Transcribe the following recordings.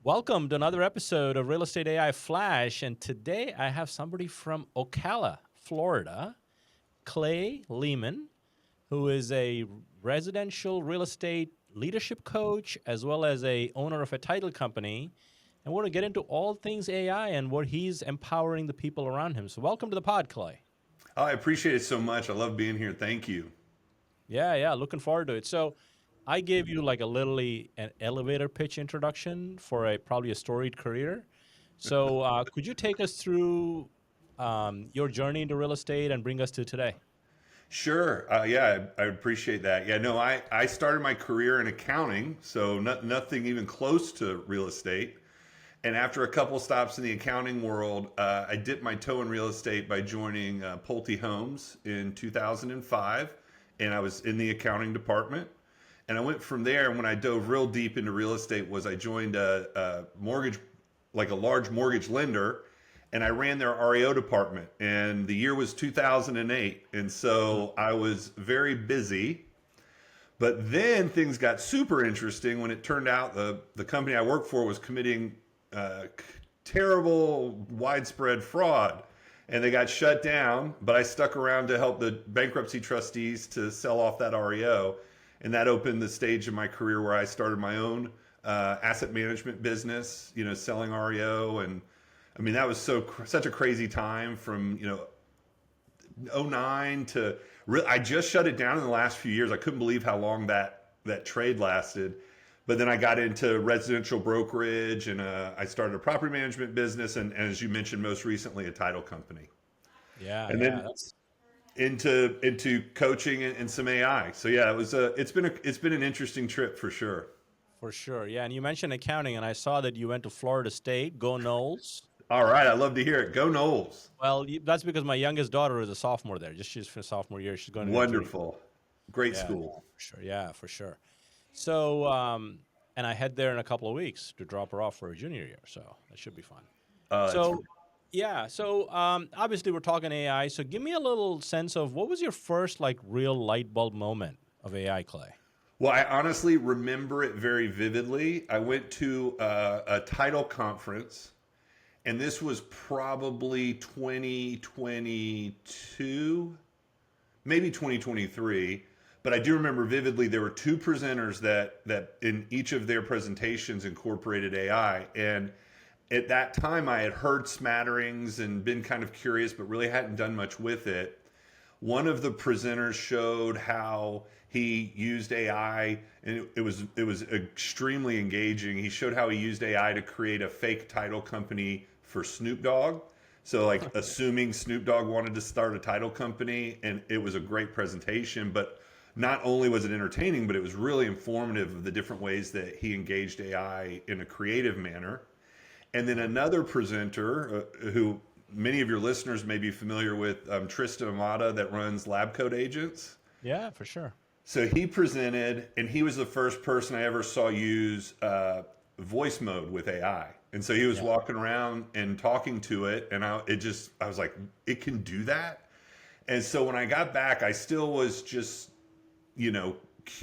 Welcome to another episode of Real Estate AI Flash. And today I have somebody from Ocala, Florida, Clay Lehman, who is a residential real estate leadership coach as well as a owner of a title company. And we're going to get into all things AI and what he's empowering the people around him. So welcome to the pod, Clay. Oh, I appreciate it so much. I love being here. Thank you. Yeah, looking forward to it. So I gave you like a literally an elevator pitch introduction for a probably a storied career. So could you take us through your journey into real estate and bring us to today? Sure. Yeah, I appreciate that. Yeah, no, I started my career in accounting, so nothing even close to real estate. And after a couple stops in the accounting world, I dipped my toe in real estate by joining Pulte Homes in 2005, and I was in the accounting department. And I went from there. And when I dove real deep into real estate, was I joined a mortgage, like a large mortgage lender, and I ran their REO department. And the year was 2008, and Mm. so I was very busy. But then things got super interesting when it turned out the company I worked for was committing uh, terrible, widespread fraud, and they got shut down. But I stuck around to help the bankruptcy trustees to sell off that REO, and that opened the stage of my career where I started my own asset management business. Selling REO, and I mean that was such a crazy time from '09 to I just shut it down in the last few years. I couldn't believe how long that trade lasted. But then I got into residential brokerage, and I started a property management business, and as you mentioned, most recently, a title company. Yeah, And yeah, then that's into coaching and some AI. So yeah, it's been an interesting trip for sure. for sure. Yeah, and you mentioned accounting, and I saw that you went to Florida State. Go Knowles. All right, I love to hear it. Go Knowles. Well, that's because my youngest daughter is a sophomore there. Just she's for sophomore year. She's going into junior. Wonderful, great Yeah, school. for sure. Yeah, for sure. So, and I head there in a couple of weeks to drop her off for her junior year. So that should be fun. It's So, yeah. So, obviously, we're talking AI. So, give me a little sense of what was your first like real light bulb moment of AI, Clay? Well, I honestly remember it very vividly. I went to a title conference, and this was probably 2022, maybe 2023. But I do remember vividly there were two presenters that in each of their presentations incorporated AI. And at that time, I had heard smatterings and been kind of curious, but really hadn't done much with it. One of the presenters showed how he used AI, and it was extremely engaging. He showed how he used AI to create a fake title company for Snoop Dogg. So, like, assuming Snoop Dogg wanted to start a title company, and it was a great presentation. But not only was it entertaining, but it was really informative of the different ways that he engaged AI in a creative manner. And then another presenter who many of your listeners may be familiar with, Tristan Amata, that runs Lab Code Agents. Yeah, for sure. So he presented, and he was the first person I ever saw use voice mode with AI. And so he was Yeah. walking around and talking to it, and I was like, it can do that. And so when I got back, I still was just,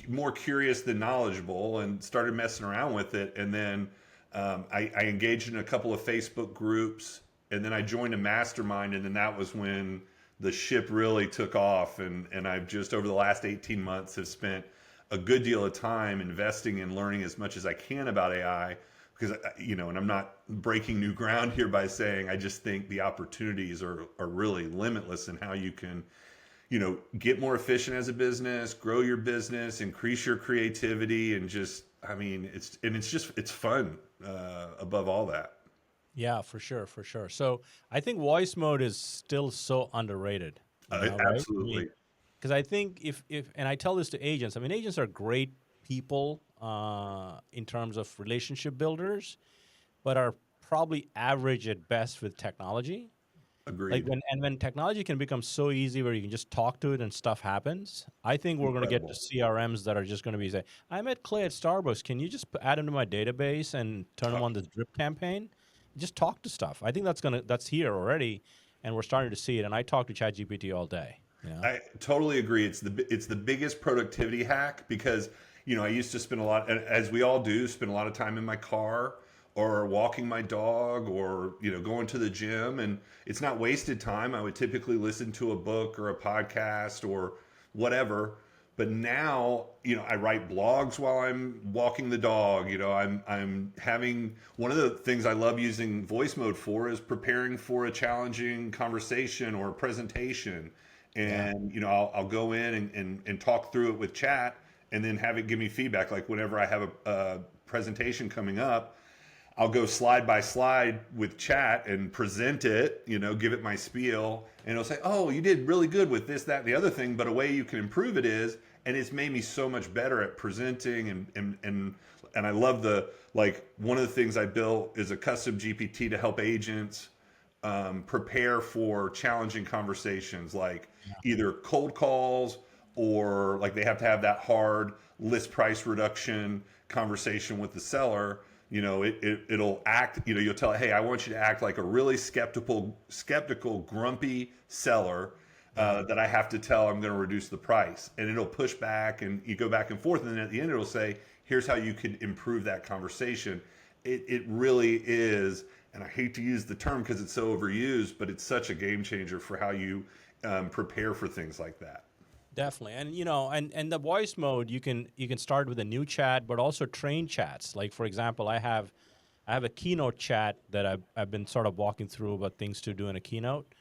more curious than knowledgeable, and started messing around with it. And then I engaged in a couple of Facebook groups, and then I joined a mastermind, and then that was when the ship really took off. And I've just over the last 18 months have spent a good deal of time investing in learning as much as I can about AI, because and I'm not breaking new ground here by saying I just think the opportunities are really limitless in how you can get more efficient as a business, grow your business, increase your creativity, and just, I mean, it's fun above all that. Yeah, for sure, for sure. So I think voice mode is still so underrated, right? I mean, Absolutely. because I think if and I tell this to agents, I mean, agents are great people in terms of relationship builders, but are probably average at best with technology. Like Agreed. when technology can become so easy where you can just talk to it and stuff happens, I think we're going to get to Incredible. CRMs that are just going to be say, "I met Clay at Starbucks. Can you just add him to my database and turn him Uh, on this drip campaign? Just talk to stuff." I think that's here already, and we're starting to see it. And I talk to ChatGPT all day. You know. I totally agree. It's the biggest productivity hack, because I used to spend a lot, as we all do, spend a lot of time in my car or walking my dog or going to the gym, and it's not wasted time. I would typically listen to a book or a podcast or whatever. But now, I write blogs while I'm walking the dog. I'm having one of the things I love using voice mode for is preparing for a challenging conversation or a presentation. Yeah. And I'll go in and talk through it with chat, and then have it give me feedback. Like whenever I have a presentation coming up, I'll go slide by slide with chat and present it, give it my spiel, and it'll say, "Oh, you did really good with this, that, and the other thing, but a way you can improve it is," and it's made me so much better at presenting, and I love like one of the things I built is a custom GPT to help agents prepare for challenging conversations, like either cold calls, or like they have to have that hard list price reduction conversation with the seller. It'll act, you'll tell it, "Hey, I want you to act like a really skeptical, grumpy seller Yeah. that I have to tell I'm going to reduce the price." And it'll push back, and you go back and forth. And then at the end, it'll say, "Here's how you can improve that conversation." It really is, and I hate to use the term because it's so overused, but it's such a game changer for how you prepare for things like that. Definitely. And and the voice mode, you can start with a new chat, but also train chats. Like for example, I have a keynote chat that I've been sort of walking through about things to do in a keynote.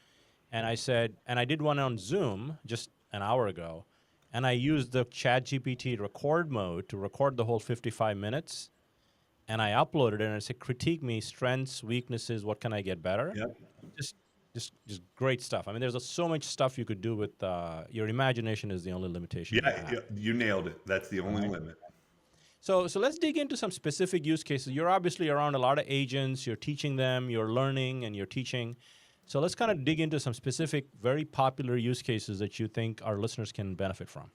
And I did one on Zoom just an hour ago, and I used the Chat GPT record mode to record the whole 55 minutes, and I uploaded it and I said, critique me, strengths, weaknesses, what can I get better? Yep. Just just great stuff. I mean, there's so much stuff you could do with your imagination is the only limitation you Yeah, have. you nailed it. That's the only Right. limit. So let's dig into some specific use cases. You're obviously around a lot of agents. You're teaching them. You're learning and you're teaching. So let's kind of dig into some specific, very popular use cases that you think our listeners can benefit from.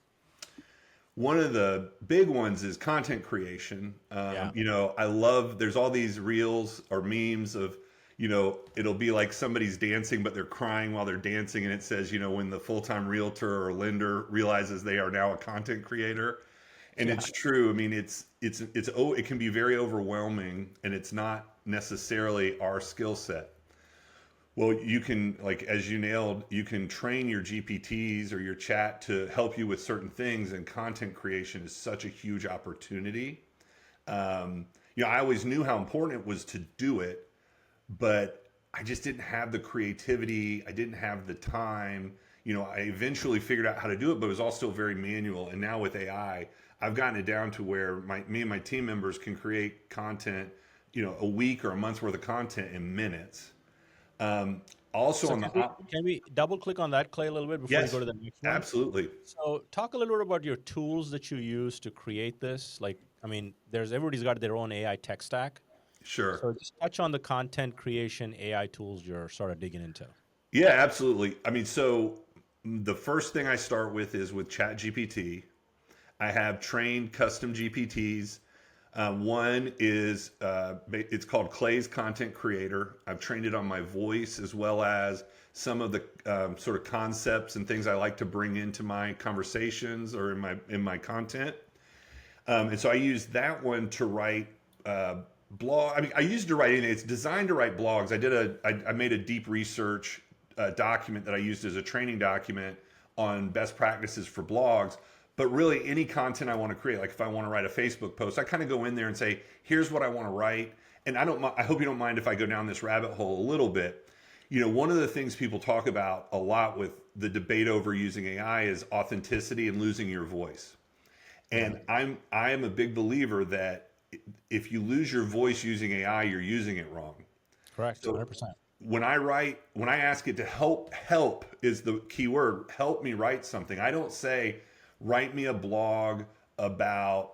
One of the big ones is content creation. Yeah. I love, there's all these reels or memes of, it'll be like somebody's dancing, but they're crying while they're dancing. And it says, when the full-time realtor or lender realizes they are now a content creator. And Yeah. it's true. I mean, it can be very overwhelming, and it's not necessarily our skill set. Well, you can, like, as you nailed, you can train your GPTs or your chat to help you with certain things, and content creation is such a huge opportunity. Um, I always knew how important it was to do it, but I just didn't have the creativity. I didn't have the time. I eventually figured out how to do it, but it was all still very manual. And now with AI, I've gotten it down to where me and my team members can create content, a week or a month's worth of content in minutes. Um, Also So on can the we can we double click on that, Clay, a little bit before you go yes, to the next one? absolutely. So talk a little bit about your tools that you use to create this. Like, I mean, there's everybody's got their own AI tech stack. Sure. So just touch on the content creation AI tools you're sort of digging into. Yeah, absolutely. I mean, so the first thing I start with is with Chat GPT. I have trained custom GPTs. One is it's called Clay's Content Creator. I've trained it on my voice as well as some of the sort of concepts and things I like to bring into my conversations or in my content. And so I use that one to write blog. I mean, I used it to write anything. It's designed to write blogs. I made a deep research document that I used as a training document on best practices for blogs. But really, any content I want to create, like if I want to write a Facebook post, I kind of go in there and say, "Here's what I want to write." And I don't. I hope you don't mind if I go down this rabbit hole a little bit. One of the things people talk about a lot with the debate over using AI is authenticity and losing your voice. Yeah. And I am a big believer that if you lose your voice using AI, you're using it wrong. Correct. So 100%. when I ask it to help is the key word, help me write something. I don't say, write me a blog about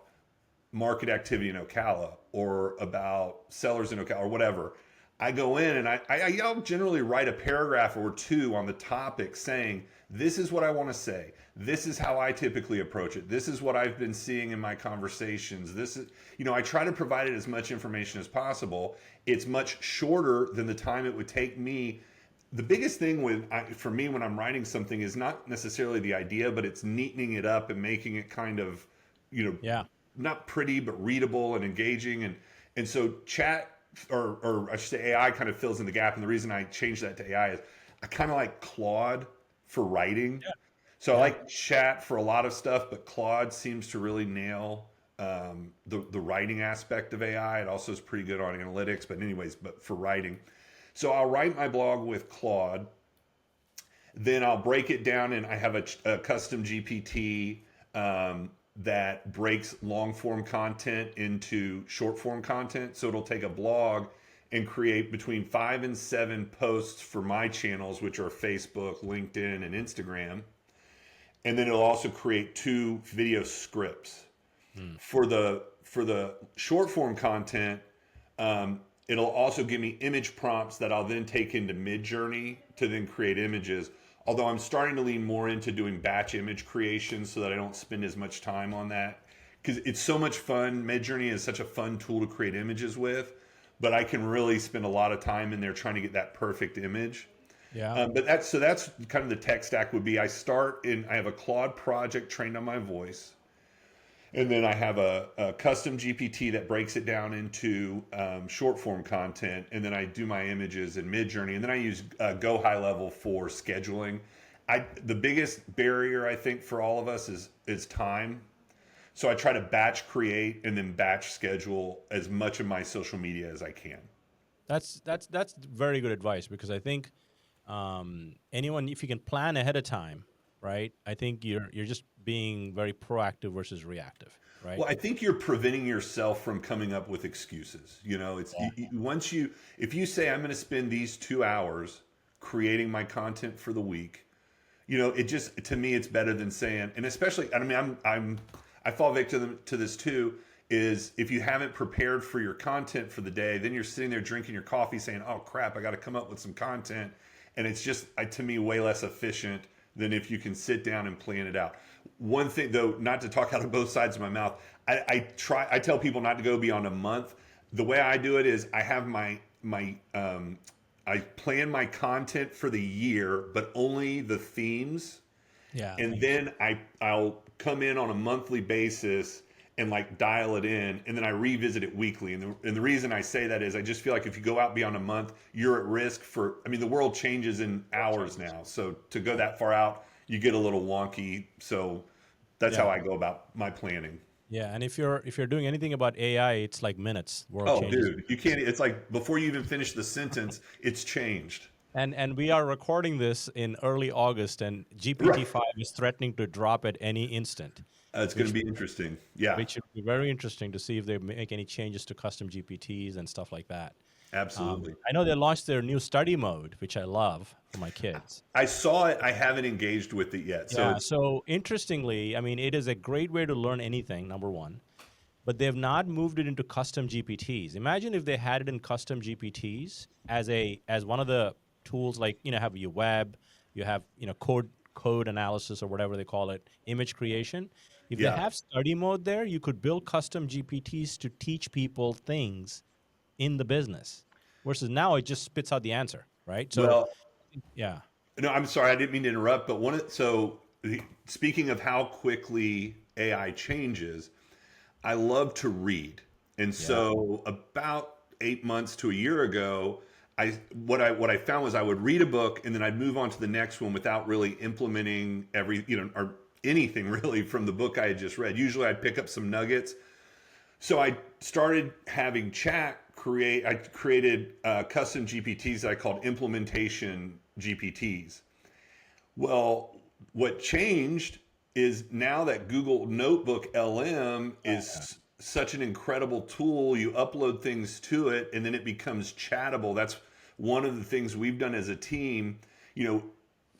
market activity in Ocala or about sellers in Ocala or whatever. I go in and I'll generally write a paragraph or two on the topic saying, this is what I want to say. This is how I typically approach it. This is what I've been seeing in my conversations. This is, I try to provide it as much information as possible. It's much shorter than the time it would take me. The biggest thing for me when I'm writing something is not necessarily the idea, but it's neatening it up and making it kind of, Yeah. not pretty, but readable and engaging. And so chat or I should say AI kind of fills in the gap. And the reason I changed that to AI is I kind of like Claude for writing. So I Yeah. like Chat for a lot of stuff, but Claude seems to really nail the writing aspect of AI. It also is pretty good on analytics, but anyways, but for writing. So I'll write my blog with Claude, then I'll break it down, and I have a custom GPT that breaks long form content into short form content. So it'll take a blog and create between 5 and 7 posts for my channels, which are Facebook, LinkedIn, and Instagram. And then it'll also create 2 video scripts Hmm. for the short form content. It'll also give me image prompts that I'll then take into Midjourney to then create images. Although I'm starting to lean more into doing batch image creation so that I don't spend as much time on that because it's so much fun. Midjourney is such a fun tool to create images with, but I can really spend a lot of time in there trying to get that perfect image. Yeah. But that's kind of the tech stack would be. I have a Claude project trained on my voice. And then I have a custom GPT that breaks it down into short form content. And then I do my images in Midjourney. And then I use Go High Level for scheduling. The biggest barrier I think for all of us is time. So I try to batch create and then batch schedule as much of my social media as I can. That's very good advice because I think anyone, if you can plan ahead of time, right? I think you're just being very proactive versus reactive, right? Well, I think you're preventing yourself from coming up with excuses. It's Yeah. if you say I'm going to spend these 2 hours creating my content for the week, it just to me it's better than saying, and especially I mean I fall victim to this too. Is if you haven't prepared for your content for the day, then you're sitting there drinking your coffee saying, "Oh crap, I got to come up with some content," and it's just to me way less efficient than if you can sit down and plan it out. One thing though, not to talk out of both sides of my mouth, I tell people not to go beyond a month. The way I do it is I have I plan my content for the year, but only the themes, Yeah. and then I'll come in on a monthly basis and like dial it in, and then I revisit it weekly. And the reason I say that is I just feel like if you go out beyond a month, you're at risk for. I mean, the world changes in hours now, so to go that far out, you get a little wonky. So that's how Yeah. I go about my planning. Yeah. And if you're doing anything about AI, it's like minutes. World Oh, changes. dude, you can't. It's like before you even finish the sentence, it's changed. And we are recording this in early August, and Right. GPT-5 is threatening to drop at any instant, It's going to which be interesting. Yeah, which would be very interesting to see if they make any changes to custom GPTs and stuff like that. absolutely. I know they launched their new study mode, which I love for my kids. I saw it. I haven't engaged with it yet. So Yeah. it's So interestingly, I mean, it is a great way to learn anything. Number one, but they've not moved it into custom GPTs. Imagine if they had it in custom GPTs as one of the tools, like have your web, you have code analysis or whatever they call it, image creation. If they yeah. have study mode there, you could build custom GPTs to teach people things in the business. Versus now it just spits out the answer, right? So Well, yeah, no, I'm sorry. I didn't mean to interrupt. But speaking of how quickly AI changes, I love to read, and yeah, so about 8 months to a year ago, what I found was I would read a book and then I'd move on to the next one without really implementing or anything really from the book I had just read. Usually, I'd pick up some nuggets. So I started having chat create. I created custom GPTs that I called implementation GPTs. Well, what changed is now that Google Notebook LM is such an incredible tool. You upload things to it and then it becomes chattable. That's one of the things we've done as a team. You know,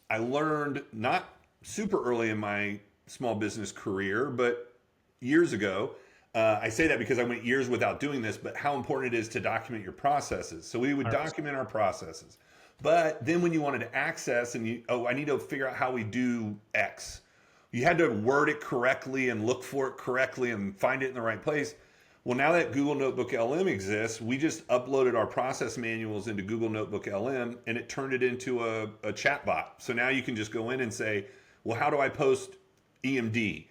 I learned not super early in my small business career, but years ago. I say that because I went years without doing this, but how important it is to document your processes. So we would 100%. document our processes. But then when you wanted to access I need to figure out how we do X. You had to word it correctly and look for it correctly and find it in the right place. Well, now that Google Notebook LM exists, we just uploaded our process manuals into Google Notebook LM and it turned it into a chat bot. So now you can just go in and say, well, how do I post EMD?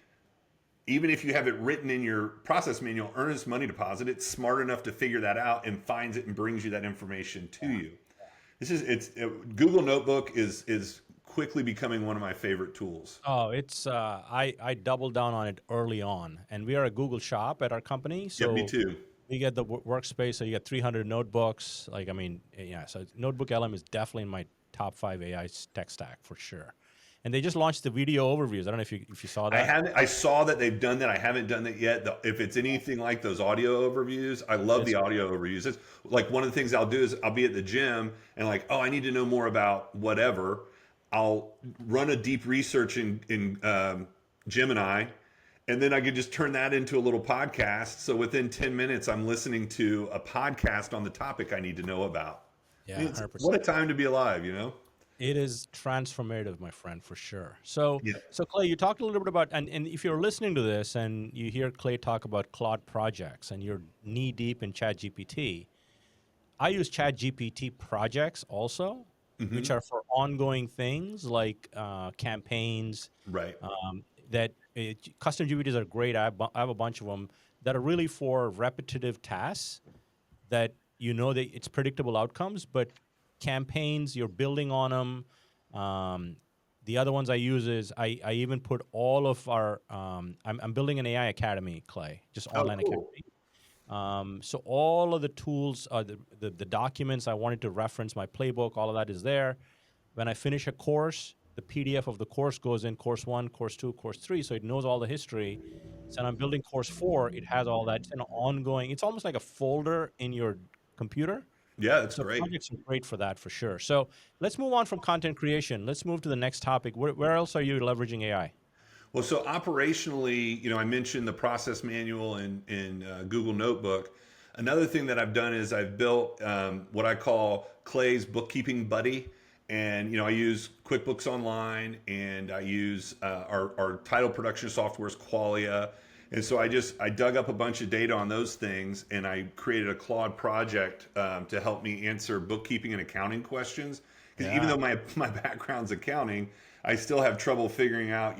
even if you have it written in your process manual, earnest money deposit, it's smart enough to figure that out and finds it and brings you that information to you. Google Notebook is quickly becoming one of my favorite tools. Oh, it's I doubled down on it early on, and we are a Google shop at our company, Yep, me so too. we get the workspace. So you get 300 notebooks. Like I mean, yeah. So Notebook LM is definitely in my top 5 AI tech stack for sure. And they just launched the video overviews. I don't know if you saw I that. haven't. I saw that they've done that. I haven't done that yet. If it's anything like those audio overviews, I love It's the audio overviews. It's like one of the things I'll do is I'll be at the gym and like, oh, I need to know more about whatever. I'll run a deep research in Gemini, and then I could just turn that into a little podcast. So within 10 minutes, I'm listening to a podcast on the topic I need to know about. I yeah, mean, what 100%. a time to be alive, you know? It is transformative, my friend, for sure. So, Yeah. so Clay, you talked a little bit about, and if you're listening to this and you hear Clay talk about Claude projects and you're knee deep in ChatGPT, I use ChatGPT projects also, which Hmm. are for ongoing things like campaigns. Right. That custom GPTs are great. I have a bunch of them that are really for repetitive tasks that you know that it's predictable outcomes, but campaigns you're building on them. Um, the other ones I use is I even put all of our I'm building an AI academy, Clay, just Oh, online cool. academy. So all of the tools, the documents I wanted to reference, my playbook, all of that is there. When I finish a course, the PDF of the course goes in course one, course two, course three, so it knows all the history. So when I'm building course four, it has all that. It's an ongoing. It's almost like a folder in your computer. Yeah, that's So great. projects are great for that for sure. So let's move on from content creation. Let's move to the next topic. Where else are you leveraging AI? Well, so operationally, I mentioned the process manual in Google Notebook. Another thing that I've done is I've built what I call Clay's bookkeeping buddy, and I use QuickBooks Online, and I use our title production software is Qualia, and so I dug up a bunch of data on those things, and I created a Claude project to help me answer bookkeeping and accounting questions. Because even Yeah. though my background's accounting, I still have trouble figuring out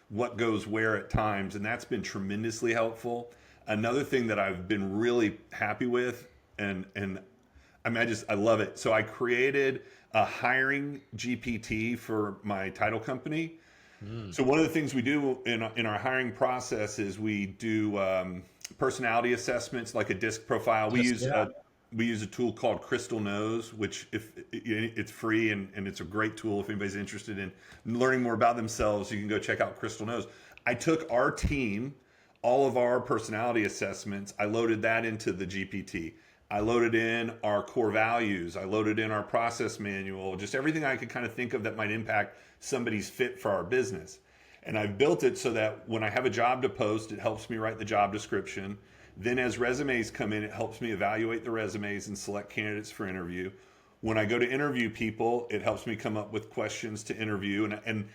what goes where at times, and that's been tremendously helpful. Another thing that I've been really happy with, and I mean, I love it. So I created a hiring GPT for my title company. Mm. So one of the things we do in our hiring process is we do personality assessments, like a disc profile. We Just use yeah. we use a tool called Crystal Knows, which if it's free and it's a great tool if anybody's interested in learning more about themselves, you can go check out Crystal Knows. I took our team, all of our personality assessments, I loaded that into the GPT. I loaded in our core values. I loaded in our process manual, just everything I could kind of think of that might impact somebody's fit for our business. And I've built it so that when I have a job to post, it helps me write the job description. Then as resumes come in, it helps me evaluate the resumes and select candidates for interview. When I go to interview people, it helps me come up with questions to interview. And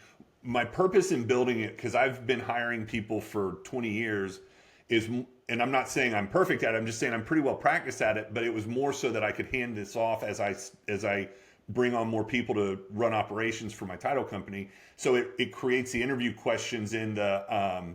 my purpose in building it, because I've been hiring people for 20 years, is, and I'm not saying I'm perfect at it, I'm just saying I'm pretty well practiced at it, but it was more so that I could hand this off as I bring on more people to run operations for my title company. So it creates the interview questions in the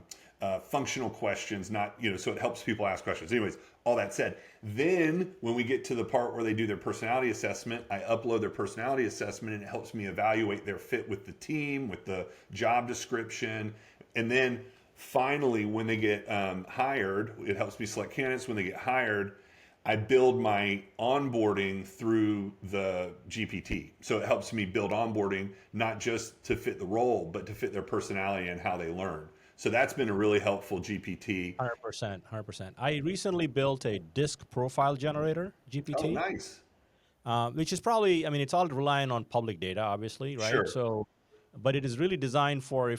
functional questions, not, so it helps people ask questions. Anyways, all that said, then when we get to the part where they do their personality assessment, I upload their personality assessment and it helps me evaluate their fit with the team, with the job description. And then finally, when they get hired, it helps me select candidates. When they get hired, I build my onboarding through the GPT. So it helps me build onboarding, not just to fit the role, but to fit their personality and how they learn. So that's been a really helpful GPT. 100%, 100%. I recently built a disk profile generator Oh, GPT, nice. which is probably, I mean, it's all relying on public data, obviously, right? Sure. So, but it is really designed for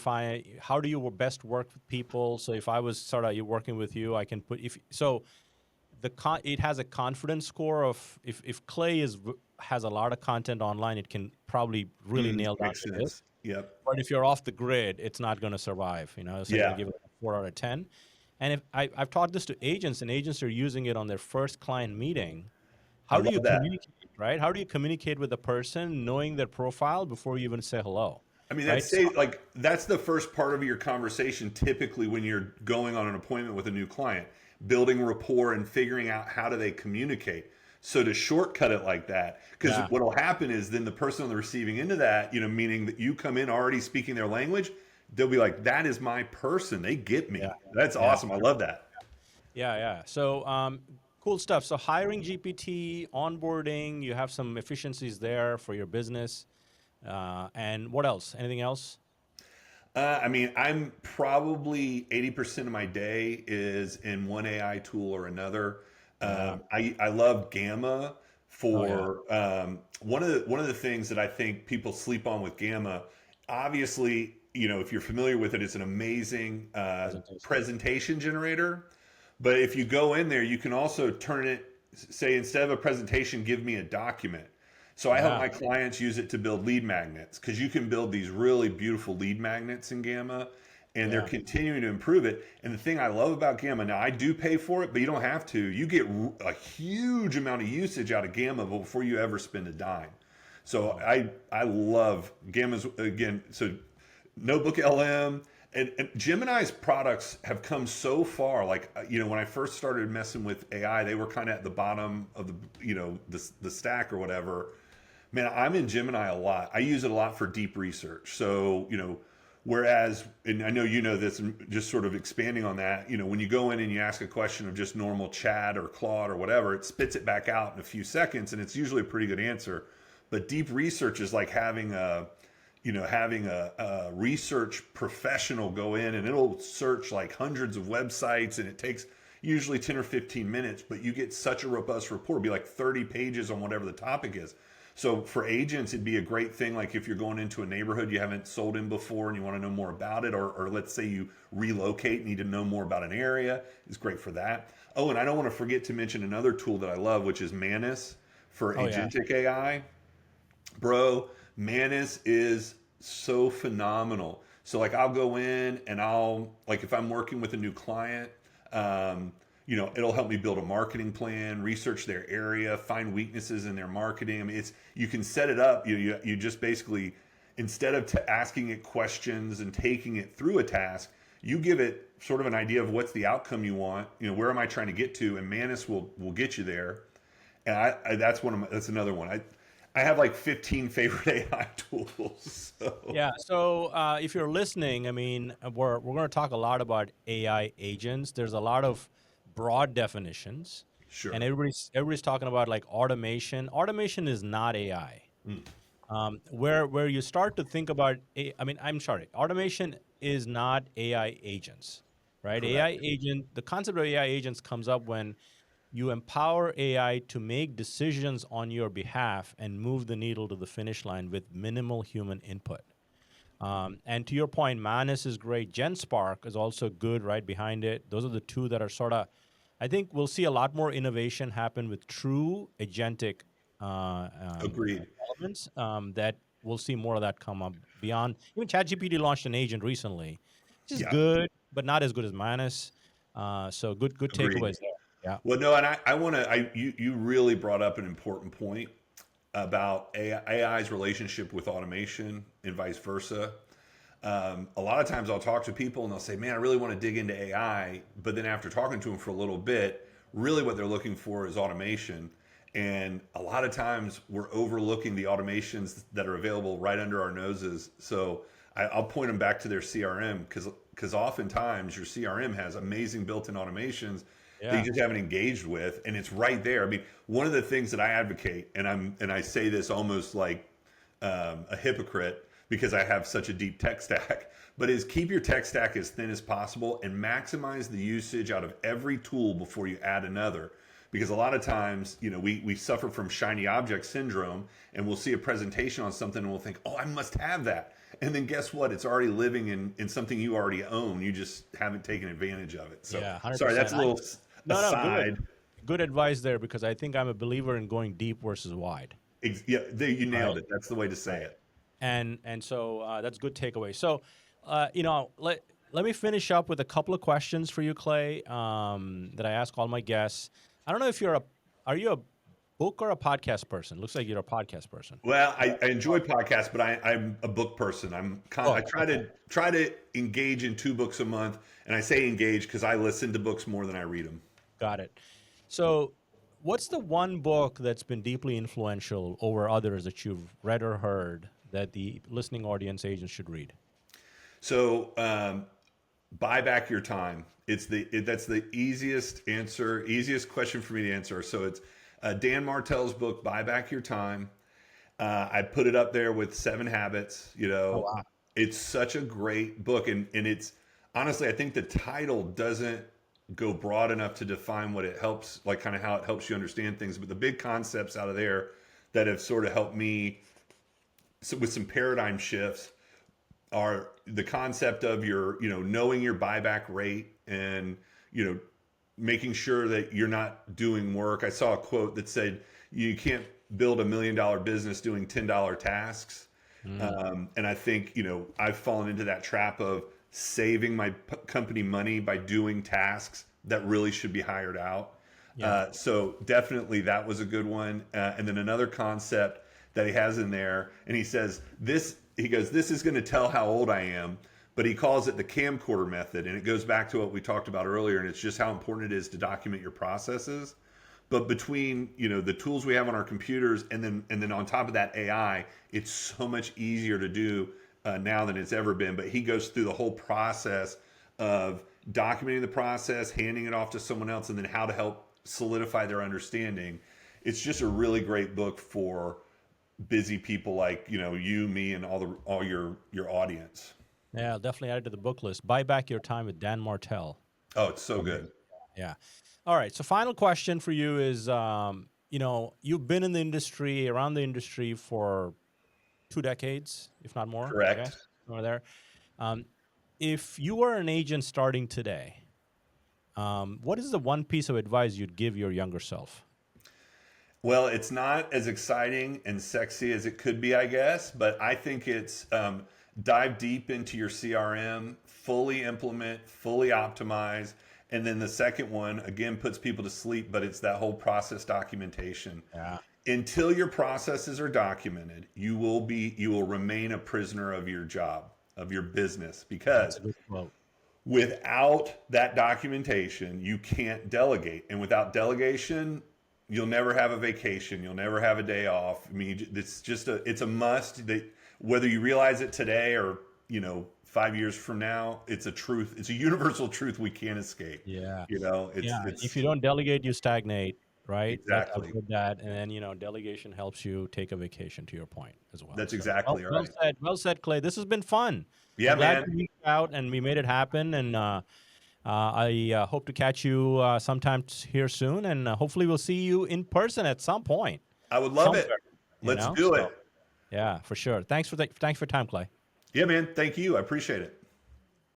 how do you best work with people? So if I was sort of working with you, I can put, it has a confidence score of if Clay has a lot of content online, it can probably really nail down Makes the disk. sense. Yep. But if you're off the grid, it's not going to survive, So I'm going to Yeah. give it a 4 out of 10. And if I've taught this to agents, and agents are using it on their first client meeting. I How do you love that. communicate, right? How do you communicate with a person knowing their profile before you even say hello? I mean, right? So that's the first part of your conversation typically when you're going on an appointment with a new client, building rapport and figuring out how do they communicate. So to shortcut it like that, because yeah, what'll happen is then the person on the receiving end of that, meaning that you come in already speaking their language, they'll be like, "That is my person. They get yeah, me." That's yeah. awesome. I love that. Yeah, yeah. So cool stuff. So hiring GPT, onboarding, you have some efficiencies there for your business. And what else? Anything else? I mean, I'm probably 80% of my day is in one AI tool or another. Yeah. I love Gamma Oh yeah. for one of the things that I think people sleep on with Gamma. Obviously, if you're familiar with it, it's an amazing Presentation. presentation generator. But if you go in there, you can also turn it, say, instead of a presentation, give me a document. So I help Yeah. my clients use it to build lead magnets because you can build these really beautiful lead magnets in Gamma, and they're Yeah. continuing to improve it. And the thing I love about Gamma, now I do pay for it, but you don't have to. You get a huge amount of usage out of Gamma before you ever spend a dime. So Oh, I love Gamma's again. So Notebook LM and Gemini's products have come so far. Like when I first started messing with AI, they were kind of at the bottom of the stack or whatever. Man, I'm in Gemini a lot. I use it a lot for deep research. So whereas, and I know you know this, and just sort of expanding on that, when you go in and you ask a question of just normal chat or Claude or whatever, it spits it back out in a few seconds, and it's usually a pretty good answer. But deep research is like having a research professional go in and it'll search like hundreds of websites, and it takes usually 10 or 15 minutes, but you get such a robust report. It'll be like 30 pages on whatever the topic is. So for agents, it'd be a great thing. Like if you're going into a neighborhood you haven't sold in before and you want to know more about it, or let's say you relocate and need to know more about an area, it's great for that. Oh, and I don't want to forget to mention another tool that I love, which is Manus for oh yeah. agentic AI. Bro, Manus is so phenomenal. So like I'll go in and I'll like if I'm working with a new client, it'll help me build a marketing plan, research their area, find weaknesses in their marketing. I mean, it's you can set it up. You just basically instead of asking it questions and taking it through a task, you give it sort of an idea of what's the outcome you want. Where am I trying to get to, and Manus will get you there. And that's another one. I have like 15 favorite AI tools. So Yeah. So if you're listening, I mean, we're going to talk a lot about AI agents. There's a lot of broad definitions, and sure. everybody's talking about like automation. Automation is not AI. Mm, Where you start to think about, I mean, I'm sorry, automation is not AI agents, right? AI correct. agent, the concept of AI agents comes up when you empower AI to make decisions on your behalf and move the needle to the finish line with minimal human input. And to your point, Manus is great. GenSpark is also good right behind it. Those are the two that are sort of, I think we'll see a lot more innovation happen with true agentic Agreed. elements that we'll see more of that come up beyond. Even ChatGPT launched an agent recently, which is Yeah. good, but not as good as Manus. So good Agreed. takeaways there. Yeah. Well, no, and I want to. You really brought up an important point about AI's relationship with automation and vice versa. A lot of times I'll talk to people and they'll say, "Man, I really want to dig into AI," but then after talking to them for a little bit, really what they're looking for is automation. And a lot of times we're overlooking the automations that are available right under our noses. So I'll point them back to their CRM because oftentimes your CRM has amazing built-in automations that you Yeah. just haven't engaged with, and it's right there. I mean, one of the things that I advocate, and I say this almost like a hypocrite because I have such a deep tech stack, but is keep your tech stack as thin as possible and maximize the usage out of every tool before you add another. Because a lot of times, we suffer from shiny object syndrome, and we'll see a presentation on something and we'll think, oh, I must have that. And then guess what? It's already living in something you already own. You just haven't taken advantage of it. So Yeah, sorry, that's 100%. a little No, good. aside. Good advice there because I think I'm a believer in going deep versus wide. Yeah, you Right. nailed it. That's the way to say Right. it. And so that's good takeaway. So, let me finish up with a couple of questions for you, Clay, that I ask all my guests. I don't know if are you a book or a podcast person? Looks like you're a podcast person. Well, I enjoy podcasts, but I'm a book person. I Oh, okay. try to engage in 2 books a month, and I say engage because I listen to books more than I read them. Got it. So, what's the one book that's been deeply influential over others that you've read or heard that the listening audience agents should read? So buy back your time. That's the easiest question for me to answer. So it's Dan Martell's book, Buy Back Your Time. I put it up there with Seven Habits. Oh, wow. It's such a great book, and it's honestly, I think the title doesn't go broad enough to define what it helps, like kind of how it helps you understand things. But the big concepts out of there that have sort of helped me with some paradigm shifts are the concept of knowing your buyback rate and making sure that you're not doing work. I saw a quote that said you can't build $1 million business doing $10 tasks. Mm, And I think I've fallen into that trap of saving my company money by doing tasks that really should be hired out. yeah. So definitely that was a good one. And then another concept that he has in there, and he says this. He goes, "This is going to tell how old I am," but he calls it the camcorder method, and it goes back to what we talked about earlier. And it's just how important it is to document your processes. But between the tools we have on our computers, and then on top of that AI, it's so much easier to do now than it's ever been. But he goes through the whole process of documenting the process, handing it off to someone else, and then how to help solidify their understanding. It's just a really great book for busy people like you, me, and all your audience. Yeah, I'll definitely add it to the book list. Buy Back Your Time with Dan Martell. Oh, it's so good. Yeah. All right. So, final question for you is, you've been in the industry, around the industry for 2 decades, if not more, I Correct. guess, somewhere there. Um, if you were an agent starting today, what is the one piece of advice you'd give your younger self? Well, it's not as exciting and sexy as it could be, I guess, but I think it's dive deep into your CRM, fully implement, fully optimize. And then the second one, again, puts people to sleep, but it's that whole process documentation. Yeah. Until your processes are documented, you will remain a prisoner of your job, of your business, That's because a good quote. without that documentation, you can't delegate. And without delegation, you'll never have a vacation. You'll never have a day off. I mean, it's a must that whether you realize it today or, 5 years from now, it's a truth. It's a universal truth we can't escape. Yeah. Yeah. If It's you don't delegate, you stagnate, right? I've exactly, heard that. And then, delegation helps you take a vacation, to your point as well. that's So, exactly well right. said. Well said, Clay. This has been fun. Yeah, I'm glad man. you reached out and we made it happen. And I hope to catch you sometime here soon. And hopefully we'll see you in person at some point, I would love it. somewhere, Let's do So, it. yeah, for sure. Thanks for your time, Clay. Yeah, man. Thank you. I appreciate it.